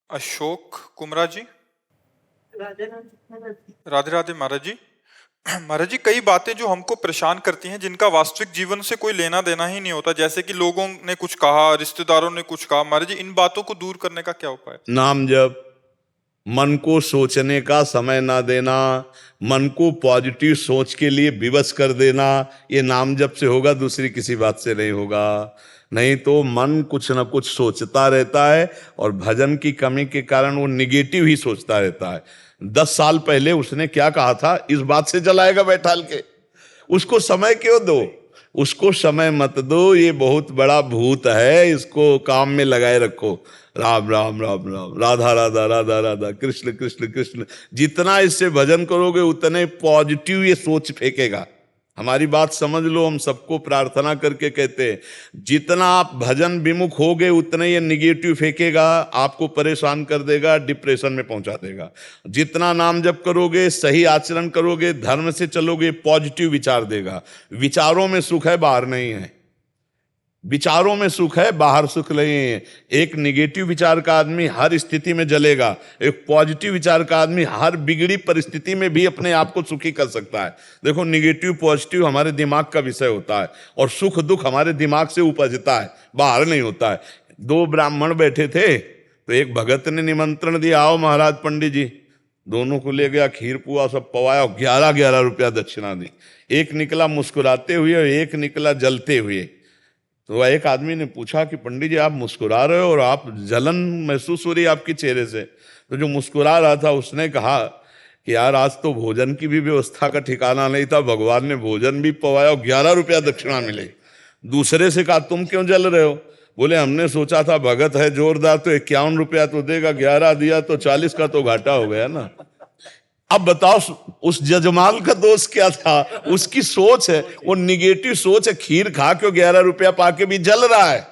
अशोक कुमरा जी। राधे राधे। राधे राधे महाराज जी। महाराज जी, कई बातें जो हमको परेशान करती हैं, जिनका वास्तविक जीवन से कोई लेना देना ही नहीं होता, जैसे कि लोगों ने कुछ कहा, रिश्तेदारों ने कुछ कहा। महाराज जी, इन बातों को दूर करने का क्या उपाय? नाम जप, मन को सोचने का समय ना देना, मन को पॉजिटिव सोच के लिए विवश कर देना, ये नाम जप से होगा, दूसरी किसी बात से नहीं होगा। नहीं तो मन कुछ ना कुछ सोचता रहता है और भजन की कमी के कारण वो निगेटिव ही सोचता रहता है। 10 साल पहले उसने क्या कहा था, इस बात से जलाएगा बैठाल के। उसको समय क्यों दो, उसको समय मत दो, ये बहुत बड़ा भूत है, इसको काम में लगाए रखो। राम राम राम राम, राधा राधा राधा राधा, कृष्ण कृष्ण कृष्ण। जितना इससे भजन करोगे उतने पॉजिटिव ये सोच फेंकेगा। हमारी बात समझ लो, हम सबको प्रार्थना करके कहते हैं, जितना आप भजन विमुख होगे उतने ये निगेटिव फेंकेगा, आपको परेशान कर देगा, डिप्रेशन में पहुंचा देगा। जितना नाम जप करोगे, सही आचरण करोगे, धर्म से चलोगे, पॉजिटिव विचार देगा। विचारों में सुख है, बाहर नहीं है। विचारों में सुख है, बाहर सुख नहीं है। एक निगेटिव विचार का आदमी हर स्थिति में जलेगा, एक पॉजिटिव विचार का आदमी हर बिगड़ी परिस्थिति में भी अपने आप को सुखी कर सकता है। देखो, निगेटिव पॉजिटिव हमारे दिमाग का विषय होता है और सुख दुख हमारे दिमाग से उपजता है, बाहर नहीं होता है। 2 ब्राह्मण बैठे थे तो एक भगत ने निमंत्रण दिया, आओ महाराज पंडित जी। दोनों को ले गया, खीर पुआ सब पवाया, 11-11 रुपया दक्षिणा दी। एक निकला मुस्कुराते हुए और एक निकला जलते हुए। तो एक आदमी ने पूछा कि पंडित जी, आप मुस्कुरा रहे हो और आप जलन महसूस हो रही है आपके चेहरे से। तो जो मुस्कुरा रहा था उसने कहा कि यार, आज तो भोजन की भी व्यवस्था का ठिकाना नहीं था, भगवान ने भोजन भी पवाया और 11 रुपया दक्षिणा मिले। दूसरे से कहा, तुम क्यों जल रहे हो? बोले, हमने सोचा था भगत है जोरदार तो 51 रुपया तो देगा, 11 दिया तो 40 का तो घाटा हो गया ना। अब बताओ, उस जजमान का दोष क्या था? उसकी सोच है, वो निगेटिव सोच है। खीर खा के 11 रुपया पाके भी जल रहा है,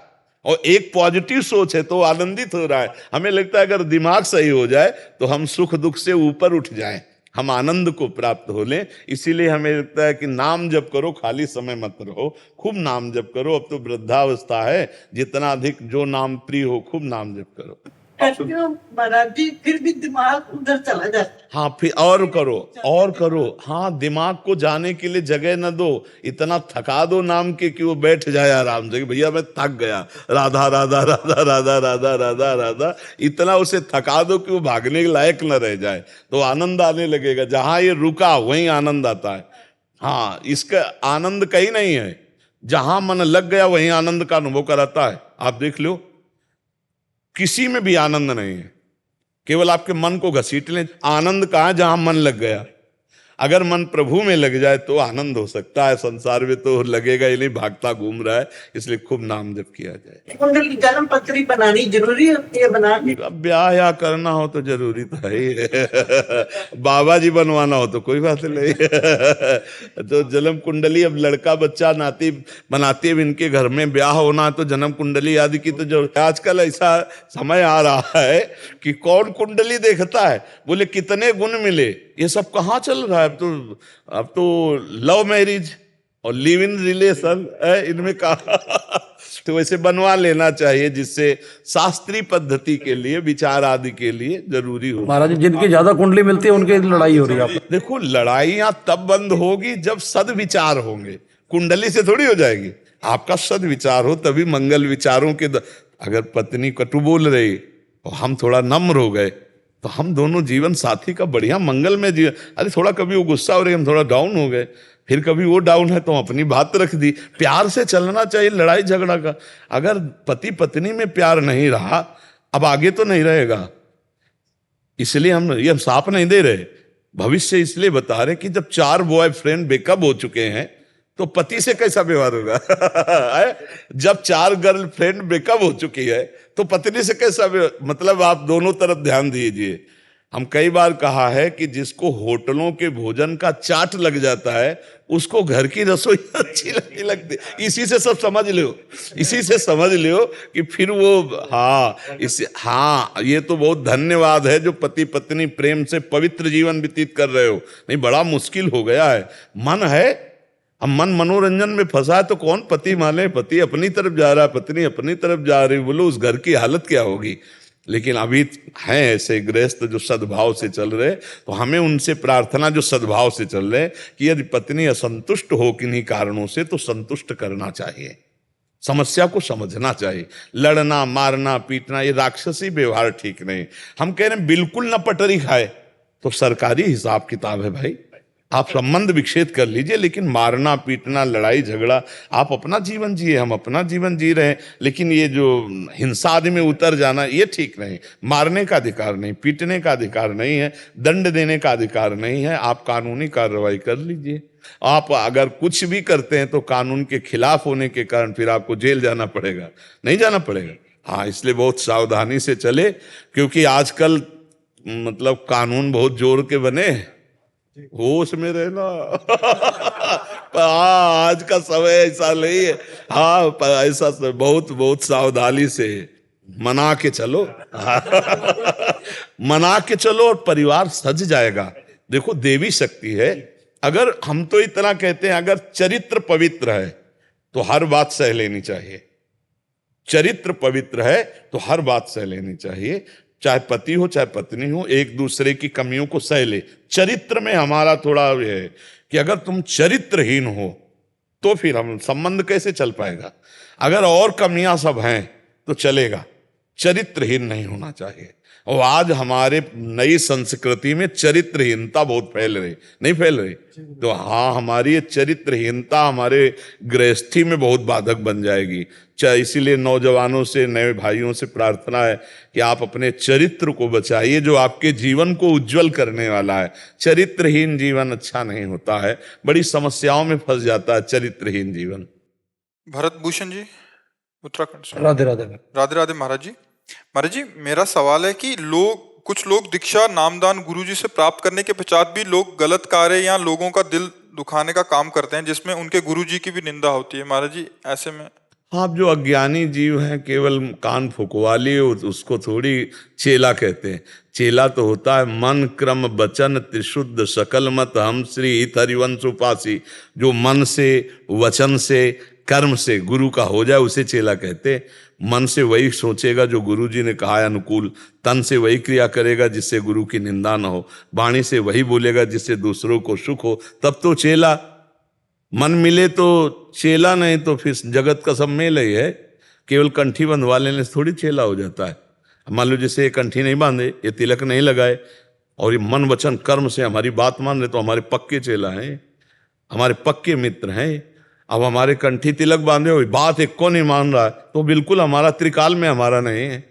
और एक पॉजिटिव सोच है तो आनंदित हो रहा है। हमें लगता है अगर दिमाग सही हो जाए तो हम सुख दुख से ऊपर उठ जाएं, हम आनंद को प्राप्त हो लें। इसीलिए हमें लगता है कि नाम जप करो, खाली समय मत रहो, खूब नाम जप करो। अब तो वृद्धावस्था है, जितना अधिक जो नाम प्रिय हो, खूब नाम जप करो। महाराज जी, फिर भी दिमाग उधर चला जाता। हाँ, फिर और करो और करो। हाँ, दिमाग को जाने के लिए जगह न दो, इतना थका दो नाम के कि वो बैठ जाए आराम से, भैया मैं थक गया, राधा राधा राधा राधा राधा राधा राधा, इतना उसे थका दो कि वो भागने के लायक न रह जाए, तो आनंद आने लगेगा। जहां ये रुका वहीं आनंद आता है। हाँ, इसका आनंद कहीं नहीं है, जहां मन लग गया वहीं आनंद का अनुभव कराता है। आप देख लो, किसी में भी आनंद नहीं है, केवल आपके मन को घसीट लें। आनंद कहाँ? जहां मन लग गया। अगर मन प्रभु में लग जाए तो आनंद हो सकता है। संसार में तो लगेगा ही नहीं, भागता घूम रहा है। इसलिए खूब नाम जप किया जाए। कुंडली जन्म पत्री बनानी जरूरी होती है, बनानी। अब ब्याह या करना हो तो जरूरी तो है ही। बाबा जी बनवाना हो तो कोई बात नहीं। तो जन्म कुंडली, अब लड़का बच्चा नाती बनाती है, इनके घर में ब्याह होना है तो जन्म कुंडली आदि की तो जरूरत। आजकल ऐसा समय आ रहा है कि कौन कुंडली देखता है, बोले कितने गुण मिले। ये सब कहाँ चल रहा है? अब तो लव मैरिज और लिव इन रिलेशन है, इनमें कहा। तो वैसे बनवा लेना चाहिए, जिससे शास्त्रीय पद्धति के लिए, विचार आदि के लिए जरूरी हो। महाराज जी, जिनकी ज्यादा कुंडली मिलती है उनकी लड़ाई हो रही है। देखो, लड़ाइयां तब बंद होगी जब सद्विचार होंगे। कुंडली से थोड़ी हो जाएगी। आपका सद्विचार हो तभी मंगल विचारों के अगर पत्नी कटु बोल रही और हम थोड़ा नम्र हो गए तो हम दोनों जीवन साथी का बढ़िया मंगल में जीवन। अरे थोड़ा कभी वो गुस्सा हो रही, हम थोड़ा डाउन हो गए, फिर कभी वो डाउन है तो अपनी बात रख दी। प्यार से चलना चाहिए, लड़ाई झगड़ा का। अगर पति पत्नी में प्यार नहीं रहा, अब आगे तो नहीं रहेगा। इसलिए हम साफ नहीं दे रहे, भविष्य इसलिए बता रहे कि जब 4 बॉयफ्रेंड ब्रेकअप हो चुके हैं तो पति से कैसा व्यवहार होगा? जब 4 गर्लफ्रेंड ब्रेकअप हो चुकी है तो पत्नी से कैसा मतलब आप दोनों तरफ ध्यान दीजिए। हम कई बार कहा है कि जिसको होटलों के भोजन का चाट लग जाता है उसको घर की रसोई अच्छी नहीं लगती। इसी से सब समझ लो, इसी से समझ लो कि फिर वो ये तो बहुत धन्यवाद है जो पति पत्नी प्रेम से पवित्र जीवन व्यतीत कर रहे हो। नहीं, बड़ा मुश्किल हो गया है। मन है, अब मन मनोरंजन में फंसा है तो कौन पति माने? पति अपनी तरफ जा रहा है, पत्नी अपनी तरफ जा रही, बोलो उस घर की हालत क्या होगी? लेकिन अभी हैं ऐसे गृहस्थ जो सद्भाव से चल रहे, तो हमें उनसे प्रार्थना जो सद्भाव से चल रहे कि यदि पत्नी असंतुष्ट हो किन्हीं कारणों से तो संतुष्ट करना चाहिए, समस्या को समझना चाहिए। लड़ना मारना पीटना ये राक्षसी व्यवहार ठीक नहीं। हम कह रहे हैं बिल्कुल न पटरी खाए तो सरकारी हिसाब किताब है भाई, आप संबंध विच्छेद कर लीजिए, लेकिन मारना पीटना लड़ाई झगड़ा, आप अपना जीवन जिए, हम अपना जीवन जी रहे हैं, लेकिन ये जो हिंसा आदि में उतर जाना ये ठीक नहीं। मारने का अधिकार नहीं, पीटने का अधिकार नहीं है, दंड देने का अधिकार नहीं है। आप कानूनी कार्रवाई कर लीजिए। आप अगर कुछ भी करते हैं तो कानून के खिलाफ होने के कारण फिर आपको जेल जाना पड़ेगा, नहीं जाना पड़ेगा। हाँ, इसलिए बहुत सावधानी से चले, क्योंकि आजकल मतलब कानून बहुत जोर के बने, होश में रहना। हाँ, आज का समय ऐसा नहीं है। हाँ, ऐसा बहुत बहुत सावधानी से मना के चलो। मना के चलो और परिवार सज जाएगा। देखो, देवी शक्ति है। अगर हम तो इतना कहते हैं, अगर चरित्र पवित्र है तो हर बात सह लेनी चाहिए। चरित्र पवित्र है तो हर बात सह लेनी चाहिए, चाहे पति हो चाहे पत्नी हो, एक दूसरे की कमियों को सह ले। चरित्र में हमारा थोड़ा ये है कि अगर तुम चरित्रहीन हो तो फिर हम संबंध कैसे चल पाएगा। अगर और कमियां सब हैं तो चलेगा, चरित्रहीन नहीं होना चाहिए। और आज हमारे नई संस्कृति में चरित्रहीनता बहुत फैल रही, नहीं फैल रही? तो हाँ, हमारी ये चरित्रहीनता हमारे गृहस्थी में बहुत बाधक बन जाएगी। इसीलिए नौजवानों से, नए भाइयों से प्रार्थना है कि आप अपने चरित्र को बचाइए, जो आपके जीवन को उज्जवल करने वाला है। चरित्रहीन जीवन अच्छा नहीं होता है, बड़ी समस्याओं में फंस जाता है चरित्रहीन जीवन। भरत भूषण जी, उत्तराखंड से। राधे राधे। राधे राधे महाराज जी। महाराज जी, मेरा सवाल है कि कुछ लोग दीक्षा नामदान गुरुजी से प्राप्त करने के पश्चात भी लोग गलत कार्य या लोगों का दिल दुखाने का काम करते हैं, जिसमें उनके गुरुजी की भी निंदा होती है। महाराज जी, ऐसे में आप जो अज्ञानी जीव हैं, केवल कान फुकवा लिए, उसको थोड़ी चेला कहते हैं। चेला तो होता है मन क्रम वचन त्रिशुद्ध सकल मत हम श्री हित हरिवंश उपासी। जो मन से, वचन से, कर्म से गुरु का हो जाए उसे चेला कहते हैं। मन से वही सोचेगा जो गुरु जी ने कहा है अनुकूल, तन से वही क्रिया करेगा जिससे गुरु की निंदा न हो, वाणी से वही बोलेगा जिससे दूसरों को सुख हो, तब तो चेला। मन मिले तो चेला, नहीं तो फिर जगत का सब मेल ही है। केवल कंठी बंधवा लेने से थोड़ी चेला हो जाता है। मान लो जैसे ये कंठी नहीं बांधे, ये तिलक नहीं लगाए, और ये मन वचन कर्म से हमारी बात मान रहे, तो हमारे पक्के चेला हैं, हमारे पक्के मित्र हैं। अब हमारे कंठी तिलक बांधे हुए बात एक को नहीं मान रहा है, तो बिल्कुल हमारा त्रिकाल में हमारा नहीं है।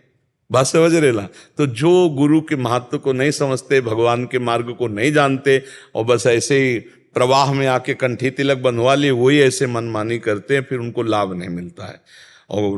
बात समझ रेला? तो जो गुरु के महत्व को नहीं समझते, भगवान के मार्ग को नहीं जानते, और बस ऐसे ही प्रवाह में आके कंठी तिलक बंधवा लिए, वही ऐसे मनमानी करते हैं, फिर उनको लाभ नहीं मिलता है। और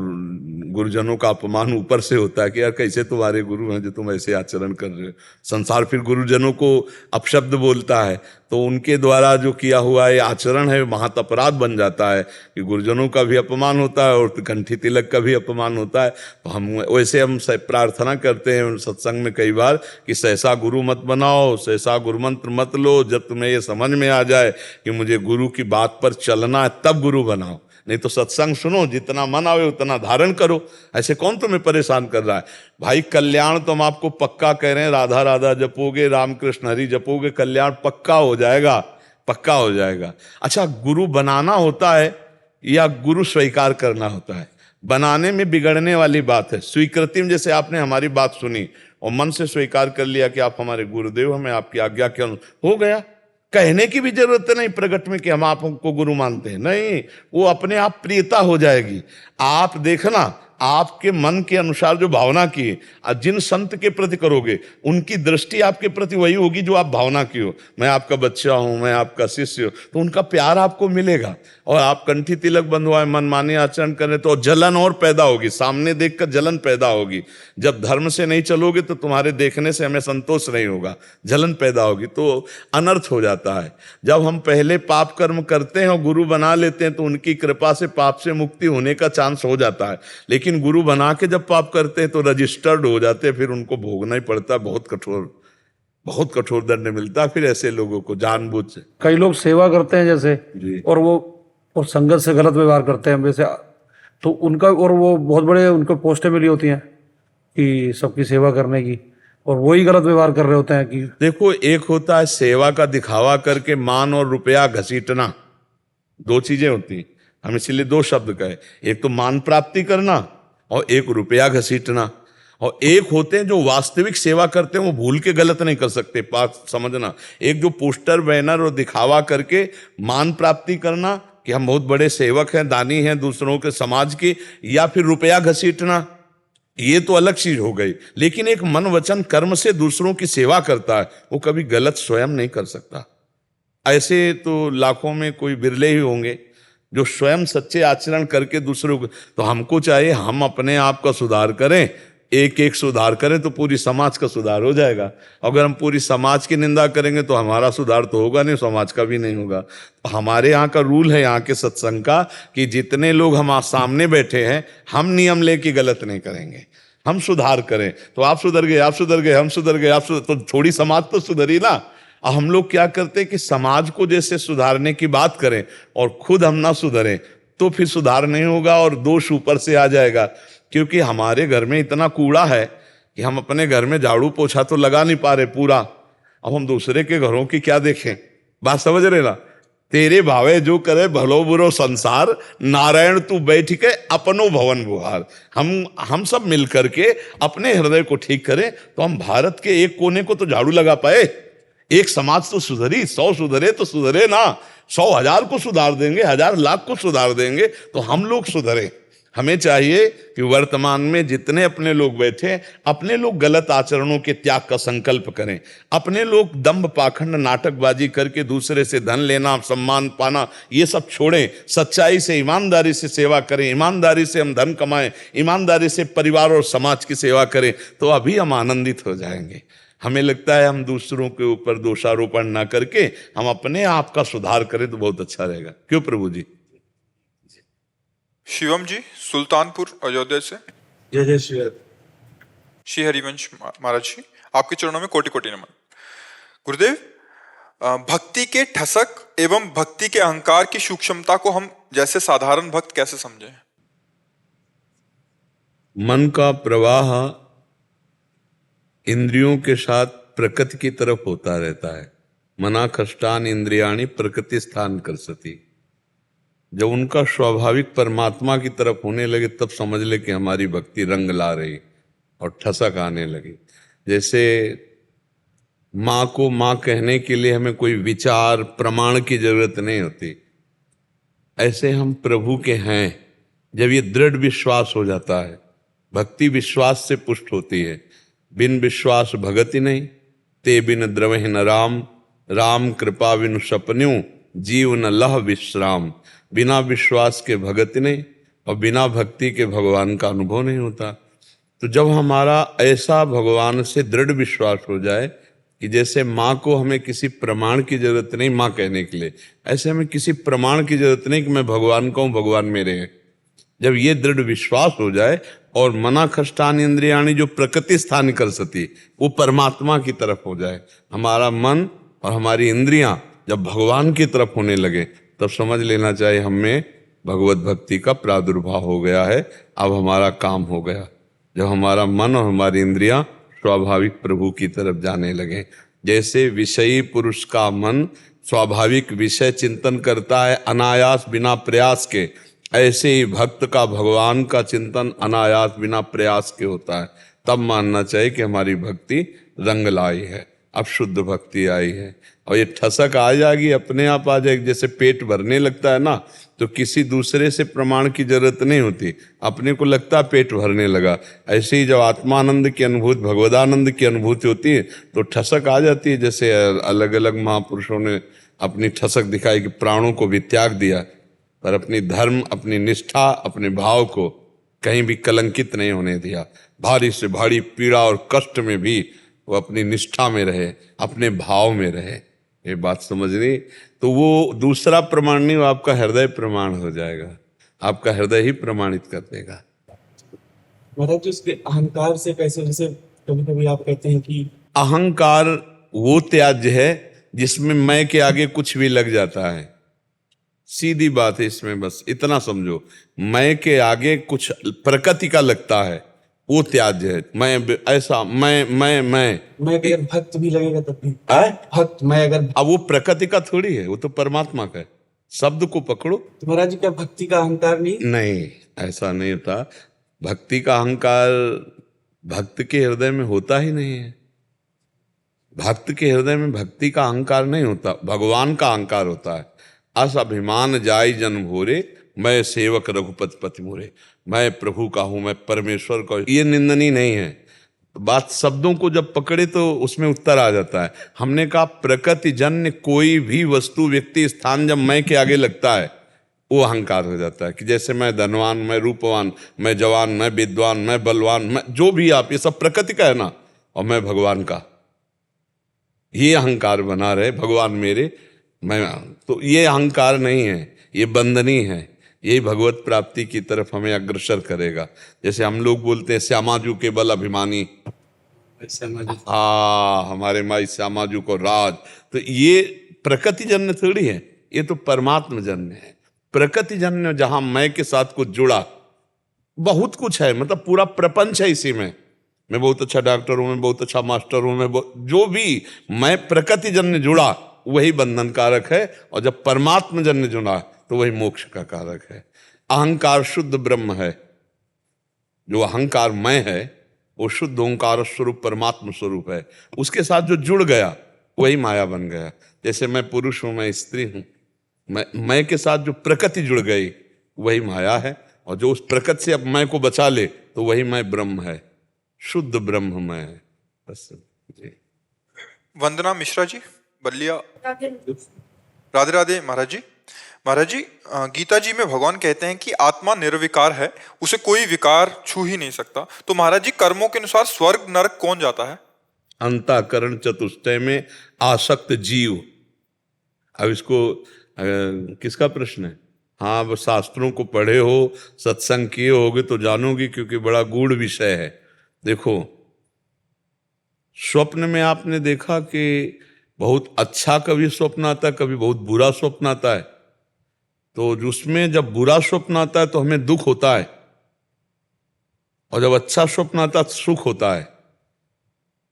गुरुजनों का अपमान ऊपर से होता है कि यार कैसे तुम्हारे गुरु हैं जो तुम ऐसे आचरण कर रहे हो। संसार फिर गुरुजनों को अपशब्द बोलता है, तो उनके द्वारा जो किया हुआ ये आचरण है महत अपराध बन जाता है कि गुरुजनों का भी अपमान होता है और कंठी तिलक का भी अपमान होता है। तो हम वैसे प्रार्थना करते हैं सत्संग में कई बार कि सहसा गुरु मत बनाओ, सहसा गुरु मंत्र मत लो, जब तुम्हें ये समझ में आ जाए कि मुझे गुरु की बात पर चलना है तब गुरु बनाओ, नहीं तो सत्संग सुनो, जितना मन आवे उतना धारण करो। ऐसे कौन तुम्हें परेशान कर रहा है भाई? कल्याण तो हम आपको पक्का कह रहे हैं, राधा राधा जपोगे, रामकृष्ण हरि जपोगे, कल्याण पक्का हो जाएगा, पक्का हो जाएगा। अच्छा, गुरु बनाना होता है या गुरु स्वीकार करना होता है? बनाने में बिगड़ने वाली बात है। स्वीकृति में जैसे आपने हमारी बात सुनी और मन से स्वीकार कर लिया कि आप हमारे गुरुदेव, हमें आपकी आज्ञा के अनुसार, हो गया। कहने की भी जरूरत नहीं प्रगट में कि हम आपको गुरु मानते हैं, नहीं, वो अपने आप प्रियता हो जाएगी। आप देखना, आपके मन के अनुसार जो भावना की, जिन संत के प्रति करोगे उनकी दृष्टि आपके प्रति वही होगी जो आप भावना की हो। मैं आपका बच्चा हूं, मैं आपका शिष्य हूं, तो उनका प्यार आपको मिलेगा। और आप कंठी तिलक बंधवाए, मनमानी आचरण करें तो जलन और पैदा होगी, सामने देखकर जलन पैदा होगी। जब धर्म से नहीं चलोगे तो तुम्हारे देखने से हमें संतोष नहीं होगा, जलन पैदा होगी, तो अनर्थ हो जाता है। जब हम पहले पाप कर्म करते हैं और गुरु बना लेते हैं तो उनकी कृपा से पाप से मुक्ति होने का चांस हो जाता है। लेकिन गुरु बना के जब पाप करते हैं तो रजिस्टर्ड हो जाते हैं, फिर उनको भोगना ही पड़ता है, बहुत कठोर दंड मिलता है फिर ऐसे लोगों को जानबूझ से। कई लोग सेवा करते हैं जैसे, और संगत से गलत व्यवहार करते हैं वैसे, तो उनका, और वो बहुत बड़े उनको पोस्टें मिली होती हैं कि सबकी सेवा करने की, और वही गलत व्यवहार कर रहे होते हैं कि देखो, एक होता है सेवा का दिखावा करके मान और रुपया घसीटना, दो चीजें होती हैं। हम इसीलिए दो शब्द कहे, एक तो मान प्राप्ति करना और एक रुपया घसीटना। और एक होते हैं जो वास्तविक सेवा करते हैं, वो भूल के गलत नहीं कर सकते, बात समझना। एक जो पोस्टर बैनर और दिखावा करके मान प्राप्ति करना कि हम बहुत बड़े सेवक हैं, दानी हैं दूसरों के समाज के, या फिर रुपया घसीटना, ये तो अलग चीज हो गई। लेकिन एक मन वचन कर्म से दूसरों की सेवा करता है, वो कभी गलत स्वयं नहीं कर सकता। ऐसे तो लाखों में कोई बिरले ही होंगे जो स्वयं सच्चे आचरण करके दूसरों को। तो हमको चाहिए हम अपने आप का सुधार करें, एक एक सुधार करें तो पूरी समाज का सुधार हो जाएगा। अगर हम पूरी समाज की निंदा करेंगे तो हमारा सुधार तो होगा नहीं, समाज का भी नहीं होगा। तो हमारे यहाँ का रूल है, यहाँ के सत्संग का, कि जितने लोग हम सामने बैठे हैं, हम नियम लेके गलत नहीं करेंगे, हम सुधार करें। तो आप सुधर गए, आप सुधर गए, हम सुधर गए, आप सुधर, तो थोड़ी समाज तो सुधरी ना। और हम लोग क्या करते हैं कि समाज को जैसे सुधारने की बात करें और खुद हम ना सुधरें तो फिर सुधार नहीं होगा और दोष ऊपर से आ जाएगा। क्योंकि हमारे घर में इतना कूड़ा है कि हम अपने घर में झाड़ू पोछा तो लगा नहीं पा रहे पूरा, अब हम दूसरे के घरों की क्या देखें। बात समझ रहे ना? तेरे भावे जो करे भलो बुरो संसार, नारायण तू बैठ के अपनो भवन बुहार। हम सब मिल करके अपने हृदय को ठीक करें तो हम भारत के एक कोने को तो झाड़ू लगा पाए। एक समाज तो सुधरी, 100 सुधरे तो सुधरे ना, 100,000 को सुधार देंगे, 1,000 लाख को सुधार देंगे तो हम लोग सुधरे। हमें चाहिए कि वर्तमान में जितने अपने लोग बैठे, अपने लोग गलत आचरणों के त्याग का संकल्प करें। अपने लोग दंभ पाखंड नाटकबाजी करके दूसरे से धन लेना, सम्मान पाना, ये सब छोड़ें। सच्चाई से, ईमानदारी से सेवा करें, ईमानदारी से हम धन कमाएं, ईमानदारी से परिवार और समाज की सेवा करें, तो अभी हम आनंदित हो जाएंगे। हमें लगता है हम दूसरों के ऊपर दोषारोपण ना करके हम अपने आप का सुधार करें तो बहुत अच्छा रहेगा। क्यों प्रभु जी? शिवम जी सुल्तानपुर अयोध्या से। जय जय श्री श्री हरिवंश महाराज जी, आपके चरणों में कोटि कोटि नमन। गुरुदेव, भक्ति के ठसक एवं भक्ति के अहंकार की सूक्ष्मता को हम जैसे साधारण भक्त कैसे समझें? मन का प्रवाह इंद्रियों के साथ प्रकृति की तरफ होता रहता है। मना खष्टान इंद्रियाणी प्रकृति स्थान कर सती। जब उनका स्वाभाविक परमात्मा की तरफ होने लगे तब समझ ले कि हमारी भक्ति रंग ला रही और ठसक आने लगी। जैसे माँ को माँ कहने के लिए हमें कोई विचार प्रमाण की जरूरत नहीं होती, ऐसे हम प्रभु के हैं जब ये दृढ़ विश्वास हो जाता है। भक्ति विश्वास से पुष्ट होती है। बिन विश्वास भगति नहीं, ते बिन द्रवहि न राम, राम कृपा बिनु सपन्यू, जीव न लह विश्राम। बिना विश्वास के भगति नहीं और बिना भक्ति के भगवान का अनुभव नहीं होता। तो जब हमारा ऐसा भगवान से दृढ़ विश्वास हो जाए कि जैसे माँ को हमें किसी प्रमाण की जरूरत नहीं माँ कहने के लिए, ऐसे हमें किसी प्रमाण की जरूरत नहीं कि मैं भगवान का हूँ, भगवान मेरे हैं। जब ये दृढ़ विश्वास हो जाए और मना खष्टान इंद्रियाणी जो प्रकृति स्थान कर सती, वो परमात्मा की तरफ हो जाए, हमारा मन और हमारी इंद्रियां जब भगवान की तरफ होने लगे तब समझ लेना चाहिए हमें भगवत भक्ति का प्रादुर्भाव हो गया है। अब हमारा काम हो गया। जब हमारा मन और हमारी इंद्रियां स्वाभाविक प्रभु की तरफ जाने लगे, जैसे विषयी पुरुष का मन स्वाभाविक विषय चिंतन करता है अनायास बिना प्रयास के, ऐसे ही भक्त का भगवान का चिंतन अनायास बिना प्रयास के होता है। तब मानना चाहिए कि हमारी भक्ति रंग लाई है, अब शुद्ध भक्ति आई है। और ये ठसक आ जाएगी, अपने आप आ जाएगी। जैसे पेट भरने लगता है ना, तो किसी दूसरे से प्रमाण की जरूरत नहीं होती, अपने को लगता है पेट भरने लगा। ऐसे ही जब आत्मानंद की अनुभूति, भगवदानंद की अनुभूति होती है तो ठसक आ जाती है। जैसे अलग अलग महापुरुषों ने अपनी ठसक दिखाई कि प्राणों को भी त्याग दिया, पर अपनी धर्म, अपनी निष्ठा, अपने भाव को कहीं भी कलंकित नहीं होने दिया। भारी से भारी पीड़ा और कष्ट में भी वो अपनी निष्ठा में रहे, अपने भाव में रहे। ये बात समझनी, तो वो दूसरा प्रमाण नहीं, वो आपका हृदय प्रमाण हो जाएगा। आपका हृदय ही प्रमाणित कर देगा। महाराज जी, उसके अहंकार से कैसे, जैसे कभी कभी आप कहते हैं कि अहंकार वो त्याज्य है जिसमें मैं के आगे कुछ भी लग जाता है। सीधी बात है इसमें, बस इतना समझो, मैं के आगे कुछ प्रकृति का लगता है वो त्याज्य है। मैं ऐसा मैं अगर भक्त भी लगेगा तब भी है? भक्त मैं अगर अब वो प्रकृति का थोड़ी है, वो तो परमात्मा का है। शब्द को पकड़ो। तो महाराज जी क्या भक्ति का अहंकार नहीं? नहीं, ऐसा नहीं होता। भक्ति का अहंकार भक्त के हृदय में होता ही नहीं है। भक्त के हृदय में भक्ति का अहंकार नहीं होता, भगवान का अहंकार होता है। अस अभिमान जाय जन भोरे, मैं सेवक रघुपति पति मोरे। मैं प्रभु का हूं, मैं परमेश्वर का हूं। ये निंदनीय नहीं है। बात शब्दों को जब पकड़े तो उसमें उत्तर आ जाता है। हमने कहा प्रकृति जन्य कोई भी वस्तु, व्यक्ति, स्थान जब मैं के आगे लगता है वो अहंकार हो जाता है। कि जैसे मैं धनवान, मैं रूपवान, मैं जवान, मैं विद्वान, मैं बलवान, मैं जो भी आप, ये सब प्रकृति का है ना, और मैं भगवान का, ये अहंकार बना रहे भगवान मेरे, मैं। तो ये अहंकार नहीं है, ये बंधनी है। यही भगवत प्राप्ति की तरफ हमें अग्रसर करेगा। जैसे हम लोग बोलते हैं श्यामाजू के बल अभिमानी, हमारे माई श्यामाजू को राज। तो ये प्रकृति जन्य थोड़ी है, ये तो परमात्मा जन्य है। प्रकृति जन्य जहां मैं के साथ कुछ जुड़ा, बहुत कुछ है, मतलब पूरा प्रपंच है इसी में। मैं बहुत अच्छा डॉक्टर हूं, मैं बहुत अच्छा मास्टर हूं, जो भी मैं प्रकृति जन्य जुड़ा वही बंधन कारक है, और जब परमात्मा जन्य जुड़ा तो वही मोक्ष का कारक है। अहंकार शुद्ध ब्रह्म है। जो अहंकार मैं है वो शुद्ध ओंकार स्वरूप परमात्मा स्वरूप है। उसके साथ जो जुड़ गया वही माया बन गया। जैसे मैं पुरुष हूं, मैं स्त्री हूं, मैं के साथ जो प्रकृति जुड़ गई वही माया है, और जो उस प्रकृति से अब मैं को बचा ले तो वही मैं ब्रह्म है, शुद्ध ब्रह्म मैं है। बस जी। वंदना मिश्रा जी, बल्लिया। राधे राधे महाराज जी। महाराज जी, गीता जी में भगवान कहते हैं कि आत्मा निर्विकार है, उसे कोई विकार छू ही नहीं सकता। तो महाराज जी, कर्मों के अनुसार स्वर्ग नरक कौन जाता है? अंतःकरण चतुष्टय में आसक्त जीव। अब इसको किसका प्रश्न है? हाँ, अब शास्त्रों को पढ़े हो, सत्संग किए होगे तो जानोगे, क्योंकि बड़ा गूढ़ विषय है। देखो, स्वप्न में आपने देखा कि बहुत अच्छा कभी स्वप्न आता है, कभी बहुत बुरा स्वप्न आता है। तो उसमें जब बुरा स्वप्न आता है तो हमें दुख होता है, और जब अच्छा स्वप्न आता है तो सुख होता है।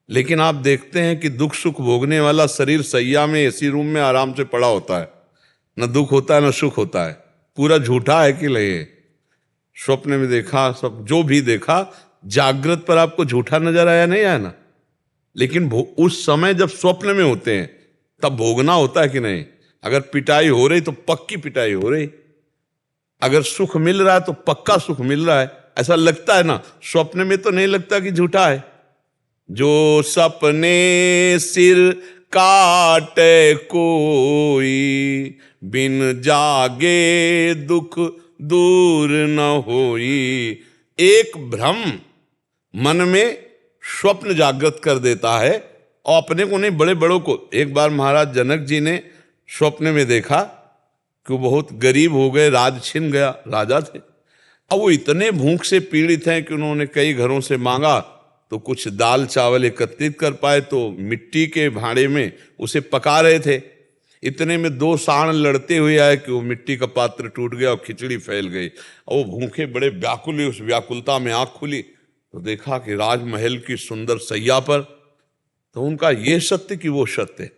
लेकिन आप देखते हैं कि दुख सुख भोगने वाला शरीर सैया में, एसी रूम में आराम से पड़ा होता है, न दुख होता है न सुख होता है। पूरा झूठा है कि नहीं? स्वप्न में देखा, सब जो भी देखा, जागृत पर आपको झूठा नजर आया नहीं आया ना? लेकिन उस समय जब स्वप्न में होते हैं तब भोगना होता है कि नहीं? अगर पिटाई हो रही तो पक्की पिटाई हो रही, अगर सुख मिल रहा है तो पक्का सुख मिल रहा है, ऐसा लगता है ना। स्वप्न में तो नहीं लगता कि झूठा है। जो सपने सिर काटे कोई, बिन जागे दुख दूर न होई। एक भ्रम मन में स्वप्न जागृत कर देता है, और अपने को नहीं, बड़े बड़ों को। एक बार महाराज जनक जी ने स्वप्न में देखा कि वो बहुत गरीब हो गए, राज छिन गया, राजा थे। अब वो इतने भूख से पीड़ित हैं कि उन्होंने कई घरों से मांगा, तो कुछ दाल चावल एकत्रित कर पाए तो मिट्टी के भांडे में उसे पका रहे थे। इतने में 2 सांड लड़ते हुए आए कि वो मिट्टी का पात्र टूट गया और खिचड़ी फैल गई। और वो भूखे बड़े व्याकुल हुए, उस व्याकुलता में आंख खुली तो देखा कि राजमहल की सुंदर सैया पर। तो उनका ये सत्य कि वो सत्य।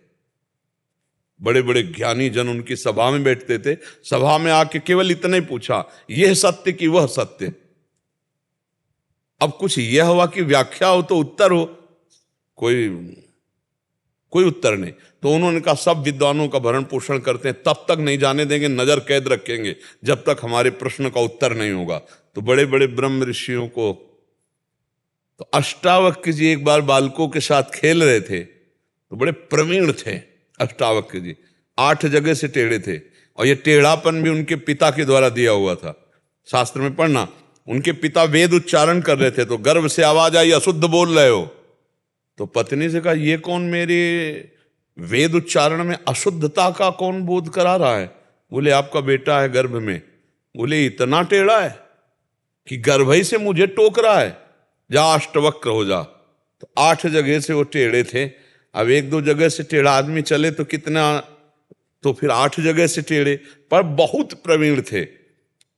बड़े बड़े ज्ञानी जन उनकी सभा में बैठते थे, सभा में आके केवल इतना ही पूछा, यह सत्य कि वह सत्य। अब कुछ यह हुआ कि व्याख्या हो तो उत्तर हो, कोई उत्तर नहीं। तो उन्होंने कहा सब विद्वानों का भरण पोषण करते हैं, तब तक नहीं जाने देंगे, नजर कैद रखेंगे जब तक हमारे प्रश्न का उत्तर नहीं होगा। तो बड़े बड़े ब्रह्म ऋषियों को, तो अष्टावक्र जी एक बार बालकों के साथ खेल रहे थे, तो बड़े प्रवीण थे अष्टावक्र जी, 8 जगह से टेढ़े थे, और ये टेढ़ापन भी उनके पिता के द्वारा दिया हुआ था। शास्त्र में पढ़ना, उनके पिता वेद उच्चारण कर रहे थे तो गर्भ से आवाज आई, अशुद्ध बोल रहे हो। तो पत्नी से कहा, ये कौन मेरे वेद उच्चारण में अशुद्धता का कौन बोध करा रहा है? बोले आपका बेटा है गर्भ में। बोले इतना टेढ़ा है कि गर्भ ही से मुझे टोक रहा है, जा अष्टवक्र हो जा। तो 8 जगह से वो टेढ़े थे। अब 1-2 जगह से टेढ़ा आदमी चले तो कितना, तो फिर 8 जगह से टेढ़े, पर बहुत प्रवीण थे।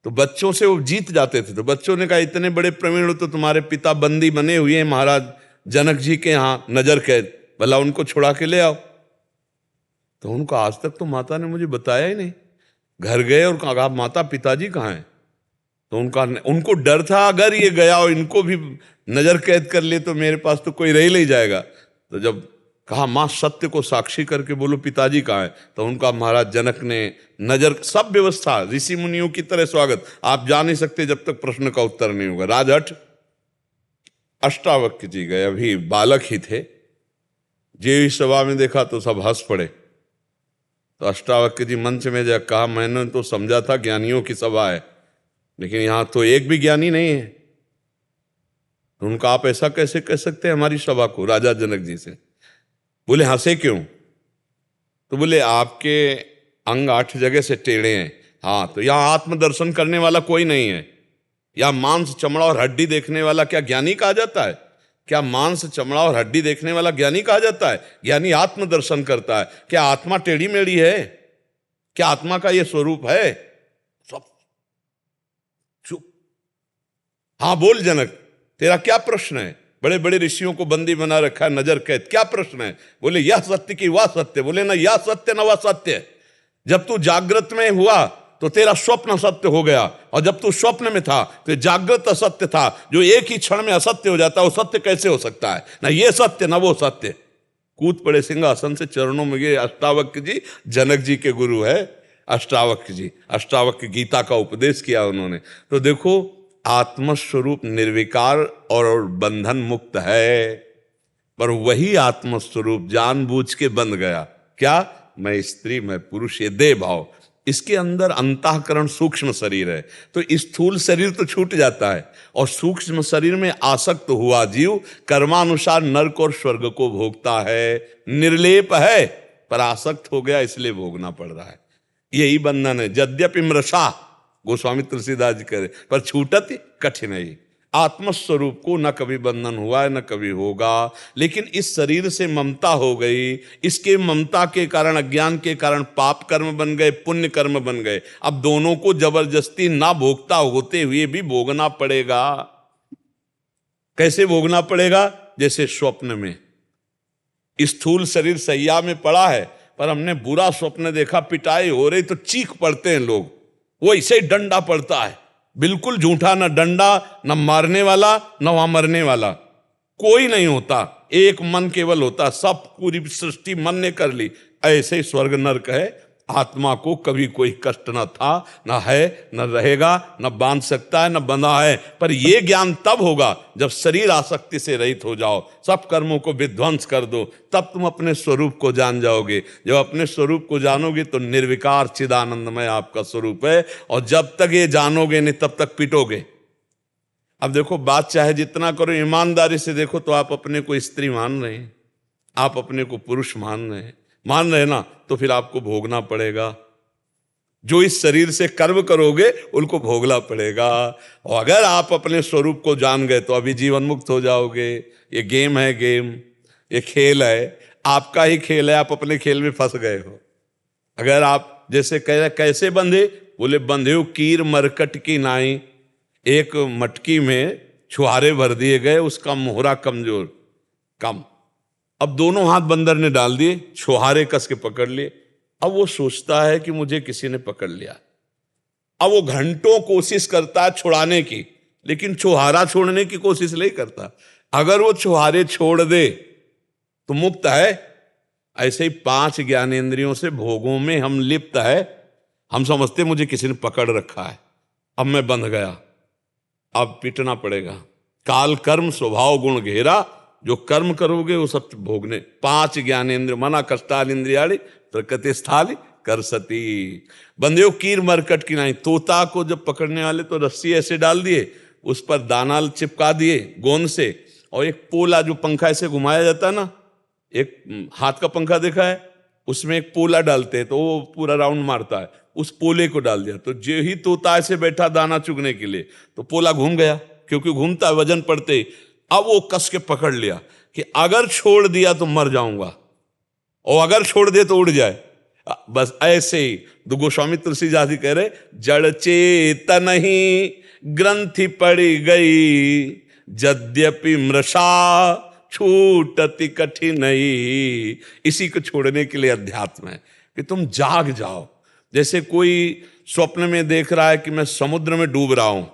तो बच्चों से वो जीत जाते थे। तो बच्चों ने कहा इतने बड़े प्रवीण हो तो तुम्हारे पिता बंदी बने हुए हैं महाराज जनक जी के यहाँ नजर कैद, भला उनको छुड़ा के ले आओ। तो उनको आज तक तो माता ने मुझे बताया ही नहीं। घर गए और कहा माता पिताजी कहाँ हैं? तो उनको डर था अगर ये गया और इनको भी नजर कैद कर ले तो मेरे पास तो कोई रह ही नहीं जाएगा। तो जब कहा मां सत्य को साक्षी करके बोलो पिताजी कहाँ है, तो उनका महाराज जनक ने नजर, सब व्यवस्था ऋषि मुनियों की तरह स्वागत, आप जा नहीं सकते जब तक प्रश्न का उत्तर नहीं होगा। राजहट अष्टावक्र जी गए, अभी बालक ही थे। जे सभा में देखा तो सब हंस पड़े। तो अष्टावक्र जी मंच में जब कहा मैंने तो समझा था ज्ञानियों की सभा है, लेकिन यहां तो एक भी ज्ञानी नहीं है। तो उनका आप ऐसा कैसे कह सकते हैं हमारी सभा को? राजा जनक जी से बोले हंसे क्यों? तो बोले आपके अंग 8 जगह से टेढ़े हैं। हाँ, तो यहां आत्मदर्शन करने वाला कोई नहीं है। या मांस चमड़ा और हड्डी देखने वाला क्या ज्ञानी कहा जाता है? क्या मांस चमड़ा और हड्डी देखने वाला ज्ञानी कहा जाता है? ज्ञानी आत्मदर्शन करता है। क्या आत्मा टेढ़ी मेढ़ी है? क्या आत्मा का यह स्वरूप है? सब चुप। हाँ बोल जनक, तेरा क्या प्रश्न है? बड़े बड़े ऋषियों को बंदी बना रखा है, नजर कैद, क्या प्रश्न है? बोले यह सत्य की वह सत्य। बोले ना यह सत्य ना वह सत्य। जब तू जागृत में हुआ तो तेरा स्वप्न सत्य हो गया, और जब तू स्वप्न में था तो जागृत असत्य था। जो एक ही क्षण में असत्य हो जाता है वो सत्य कैसे हो सकता है? ना ये सत्य ना वो सत्य। कूद पड़े सिंहासन से, चरणों में गिरे। अष्टावक्र जी जनक जी के गुरु है। अष्टावक्र जी, अष्टावक्र गीता का उपदेश किया उन्होंने। तो देखो आत्मस्वरूप निर्विकार और बंधन मुक्त है, पर वही आत्मस्वरूप जानबूझ के बंध गया। क्या? मैं स्त्री मैं पुरुष, ये देह भाव। इसके अंदर अंतःकरण सूक्ष्म शरीर है, तो स्थूल शरीर तो छूट जाता है, और सूक्ष्म शरीर में आसक्त हुआ जीव कर्मानुसार नरक और स्वर्ग को भोगता है। निर्लेप है पर आसक्त हो गया, इसलिए भोगना पड़ रहा है। यही बंधन है। यद्यपि मृषा, गोस्वामी तुलसीदास जी करे, पर छूटत कठिन है। आत्मस्वरूप को न कभी बंधन हुआ है न कभी होगा, लेकिन इस शरीर से ममता हो गई। इसके ममता के कारण, अज्ञान के कारण पाप कर्म बन गए, पुण्य कर्म बन गए। अब दोनों को जबरदस्ती ना भोगता होते हुए भी भोगना पड़ेगा। कैसे भोगना पड़ेगा? जैसे स्वप्न में स्थूल शरीर सैया में पड़ा है, पर हमने बुरा स्वप्न देखा, पिटाई हो रही, तो चीख पड़ते हैं लोग, वो ऐसे ही डंडा पड़ता है। बिल्कुल झूठा, ना डंडा, ना मारने वाला, ना वहां मरने वाला, कोई नहीं होता। एक मन केवल होता, सब पूरी सृष्टि मन ने कर ली। ऐसे ही स्वर्ग नरक है। आत्मा को कभी कोई कष्ट न था, न है, न रहेगा, न बांध सकता है, न बंधा है। पर यह ज्ञान तब होगा जब शरीर आसक्ति से रहित हो जाओ, सब कर्मों को विध्वंस कर दो, तब तुम अपने स्वरूप को जान जाओगे। जब अपने स्वरूप को जानोगे तो निर्विकार चिदानंदमय आपका स्वरूप है, और जब तक ये जानोगे नहीं तब तक पिटोगे। अब देखो, बात चाहे जितना करो, ईमानदारी से देखो तो आप अपने को स्त्री मान रहे हैं, आप अपने को पुरुष मान रहे हैं, ना, तो फिर आपको भोगना पड़ेगा। जो इस शरीर से कर्म करोगे उनको भोगना पड़ेगा। और अगर आप अपने स्वरूप को जान गए तो अभी जीवन मुक्त हो जाओगे। ये गेम है, गेम, ये खेल है, आपका ही खेल है, आप अपने खेल में फंस गए हो। अगर आप जैसे कैसे बंधे? बोले बंधे हो कीर मरकट की नाई। एक मटकी में छुहारे भर दिए गए, उसका मोहरा कमजोर, कम। अब दोनों हाथ बंदर ने डाल दिए, छुहारे कस के पकड़ लिए। अब वो सोचता है कि मुझे किसी ने पकड़ लिया। अब वो घंटों कोशिश करता है छुड़ाने की, लेकिन छुहारा छोड़ने की कोशिश नहीं करता। अगर वो छुहारे छोड़ दे तो मुक्त है। ऐसे ही 5 ज्ञानेंद्रियों से भोगों में हम लिप्त है। हम समझते मुझे किसी ने पकड़ रखा है, अब मैं बंध गया, अब पिटना पड़ेगा। काल कर्म स्वभाव गुण घेरा, जो कर्म करोगे वो सब भोगने। 5 ज्ञानेंद्र मना कष्टाल इंद्रियाड़ी प्रकृति स्थाली कर सती। बंदे कीर मरकट की नहीं। तोता को जब पकड़ने वाले तो रस्सी ऐसे डाल दिए, उस पर दाना चिपका दिए गोंद से, और एक पोला जो पंखा ऐसे घुमाया जाता है ना, एक हाथ का पंखा देखा है, उसमें एक पोला डालते हैं तो वो पूरा राउंड मारता है, उस पोले को डाल दिया। तो जो ही तोता ऐसे बैठा दाना चुगने के लिए, तो पोला घूम गया, क्योंकि घूमता है वजन पड़ते। अब वो कस के पकड़ लिया कि अगर छोड़ दिया तो मर जाऊंगा, और अगर छोड़ दे तो उड़ जाए। बस ऐसे ही तो गोस्वामी तुलसीदास जी कह रहे, जड़ चेतन ही ग्रंथि पड़ी गई, यद्यपि मृषा छूटति कठिनई। इसी को छोड़ने के लिए अध्यात्म है कि तुम जाग जाओ। जैसे कोई स्वप्न में देख रहा है कि मैं समुद्र में डूब रहा हूं,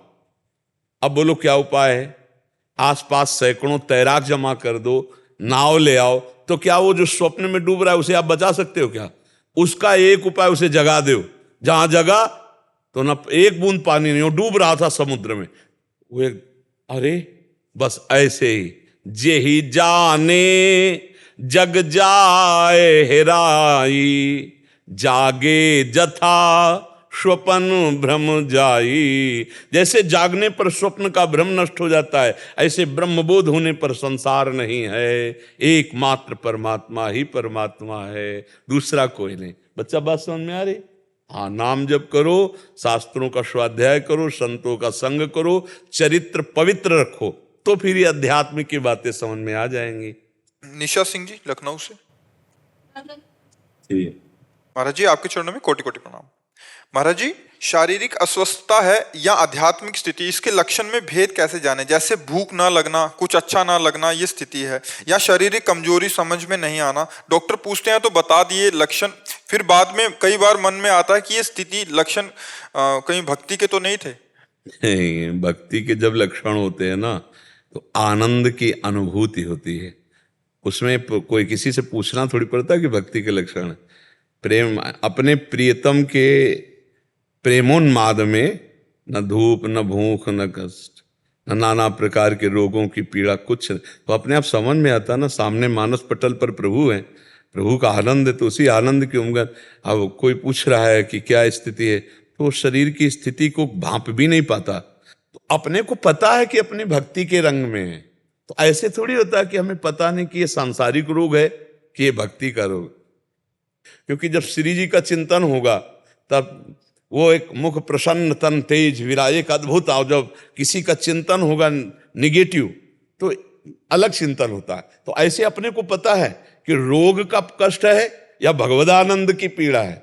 अब बोलो क्या उपाय है? आसपास सैकड़ों तैराक जमा कर दो, नाव ले आओ, तो क्या वो जो स्वप्न में डूब रहा है उसे आप बचा सकते हो क्या? उसका एक उपाय, उसे जगा दो। जहां जगा तो ना एक बूंद पानी नहीं, वो डूब रहा था समुद्र में। वो अरे बस ऐसे ही जेहि जाने जग जाए हेराई, जागे जथा स्वप्न भ्रम जाई। जैसे जागने पर स्वप्न का भ्रम नष्ट हो जाता है, ऐसे ब्रह्मबोध होने पर संसार नहीं है, एकमात्र परमात्मा ही परमात्मा है, दूसरा कोई नहीं। बच्चा बात समझ में आ रही? हाँ, नाम जप करो, शास्त्रों का स्वाध्याय करो, संतों का संग करो, चरित्र पवित्र रखो, तो फिर ये अध्यात्म की बातें समझ में आ जाएंगी। निशा सिंह जी लखनऊ से। ठीक। महाराज जी आपके चरणों में कोटि कोटि प्रणाम। महाराज जी, शारीरिक अस्वस्थता है या आध्यात्मिक स्थिति, इसके लक्षण में भेद कैसे जाने? जैसे भूख ना लगना, कुछ अच्छा ना लगना, ये स्थिति है, या शारीरिक कमजोरी समझ में नहीं आना, डॉक्टर पूछते हैं तो बता दिए लक्षण, फिर बाद में कई बार मन में आता है कि ये स्थिति लक्षण कहीं भक्ति के तो नहीं थे? भक्ति के जब लक्षण होते हैं ना, तो आनंद की अनुभूति होती है, उसमें कोई किसी से पूछना थोड़ी पड़ता कि भक्ति के लक्षण। प्रेम, अपने प्रियतम के प्रेमोन्माद में न धूप, न भूख, न कष्ट, न नाना प्रकार के रोगों की पीड़ा, कुछ तो अपने आप समझ में आता ना। सामने मानस पटल पर प्रभु है, प्रभु का आनंद है, तो उसी आनंद की उमंग। अब कोई पूछ रहा है कि क्या स्थिति है, तो शरीर की स्थिति को भांप भी नहीं पाता, तो अपने को पता है कि अपनी भक्ति के रंग में है। तो ऐसे थोड़ी होता है कि हमें पता नहीं कि ये सांसारिक रोग है कि ये भक्ति का रोग। क्योंकि जब श्री जी का चिंतन होगा तब वो एक मुख प्रसन्न तन तेज विराज, एक अद्भुत। और जब किसी का चिंतन होगा निगेटिव तो अलग चिंतन होता है। तो ऐसे अपने को पता है कि रोग का कष्ट है या भगवदानंद की पीड़ा है।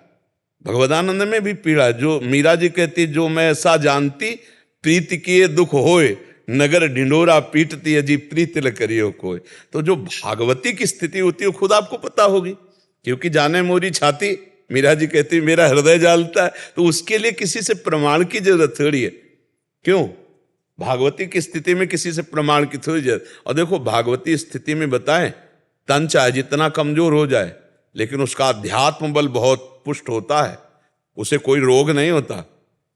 भगवदानंद में भी पीड़ा है। जो मीरा जी कहती, जो मैं ऐसा जानती प्रीति किए दुख होए, नगर ढिंडोरा पीटती अजी प्रीति ल करियो कोई। तो जो भागवती की स्थिति होती है वो खुद आपको पता होगी, क्योंकि जाने मोरी छाती, मीरा जी कहती मेरा हृदय जलता है। तो उसके लिए किसी से प्रमाण की जरूरत थोड़ी है। क्यों? भागवती की स्थिति में किसी से प्रमाण की थोड़ी जरूरत। और देखो, भागवती स्थिति में बताएं, तन चाहे जितना कमजोर हो जाए, लेकिन उसका अध्यात्म बल बहुत पुष्ट होता है, उसे कोई रोग नहीं होता।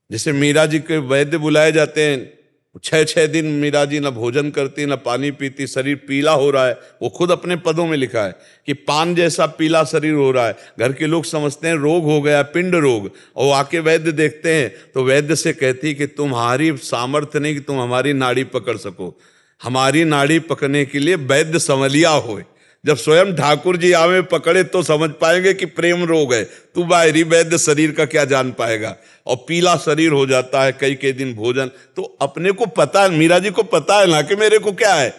जैसे मीरा जी के वैद्य बुलाए जाते हैं, 6-6 दिन मीरा जी न भोजन करती न पानी पीती, शरीर पीला हो रहा है। वो खुद अपने पदों में लिखा है कि पान जैसा पीला शरीर हो रहा है। घर के लोग समझते हैं रोग हो गया, पिंड रोग, और आके वैद्य देखते हैं तो वैद्य से कहती कि तुम्हारी सामर्थ्य नहीं कि तुम हमारी नाड़ी पकड़ सको, हमारी नाड़ी पकड़ने के लिए वैद्य संवलिया होए। जब स्वयं ठाकुर जी आवे पकड़े तो समझ पाएंगे कि प्रेम रोग है। तू बाहरी वैद्य शरीर का क्या जान पाएगा। और पीला शरीर हो जाता है, कई दिन भोजन, तो अपने को पता है, मीरा जी को पता है ना कि मेरे को क्या है।